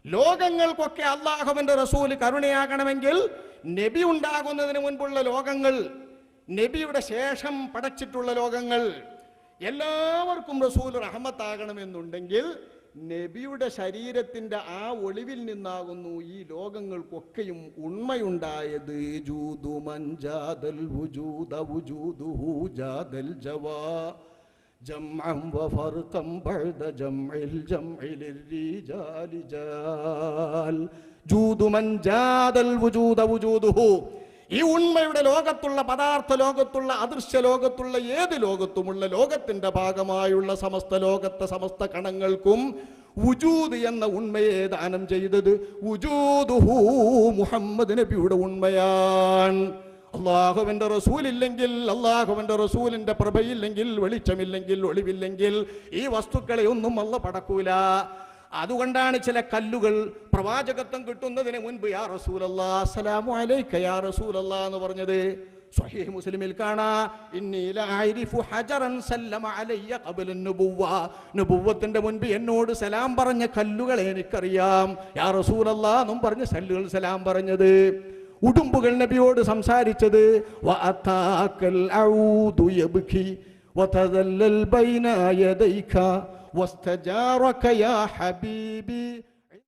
ലോകങ്ങൾക്കൊക്കെ അള്ളാഹുവിന്റെ റസൂല് കരുണയാകണമെങ്കിൽ നബി ഉണ്ടാകുന്നതിന് മുൻപുള്ള ലോകങ്ങൾ, നബിയുടെ ശേഷം പടച്ചിട്ടുള്ള ലോകങ്ങൾ എല്ലാവർക്കും റസൂൽ റഹ്മത്താകണമെന്നുണ്ടെങ്കിൽ നബിയുടെ ശരീരത്തിന്റെ ആ ഒളിവിൽ നിന്നാകുന്നു ഈ ലോകങ്ങൾക്കൊക്കെയും ഉണ്മയുണ്ടായത്. ഈ ഉണ്മയുടെ ലോകത്തുള്ള, പദാർത്ഥ ലോകത്തുള്ള, അദൃശ്യ ലോകത്തുള്ള, ഏത് ലോകത്തുമുള്ള ലോകത്തിന്റെ ഭാഗമായുള്ള സമസ്ത ലോകത്തെ സമസ്ത കണങ്ങൾക്കും വുജൂദ് എന്ന ഉണ്മയെ ദാനം ചെയ്തത് വുജൂദുഹു മുഹമ്മദ് നബിയുടെ ഉണ്മയാണ്. അള്ളാഹുവിന്റെ റസൂലില്ലെങ്കിൽ, അള്ളാഹുവിന്റെ റസൂലിന്റെ പ്രഭയില്ലെങ്കിൽ, വെളിച്ചമില്ലെങ്കിൽ, ഒളിവില്ലെങ്കിൽ ഈ വസ്തുക്കളെ ഒന്നും അല്ല പടക്കൂല. അതുകൊണ്ടാണ് ചില കല്ലുകൾ പ്രവാചകത്വം കിട്ടുന്നതിന് മുൻപ് യാ റസൂലല്ലാഹ് അസ്സലാമു അലൈക യാ റസൂലല്ലാഹ് എന്ന് പറഞ്ഞത്. സ്വഹീഹ് മുസ്ലിമിൽ കാണാം, ഇന്നി ലഅരിഫു ഹജറൻ സല്ലമ അലയ്യ ഖബ്ല നുബുവ്വ, നുബുവ്വത്തിന്റെ മുൻപ് എന്നോട് സലാം പറഞ്ഞ കല്ലുകളെ എനിക്കറിയാം. യാ റസൂലല്ലാഹ് എന്നും പറഞ്ഞ് കല്ലുകൾ സലാം പറഞ്ഞത്. ഉടുമ്പുകൾ നബിയോട് സംസാരിച്ചത് വഅതാകൽ ഔദു യബ്കി വതദല്ലൽ ബൈന യദൈക വസ്തജാറക യാ ഹബീബി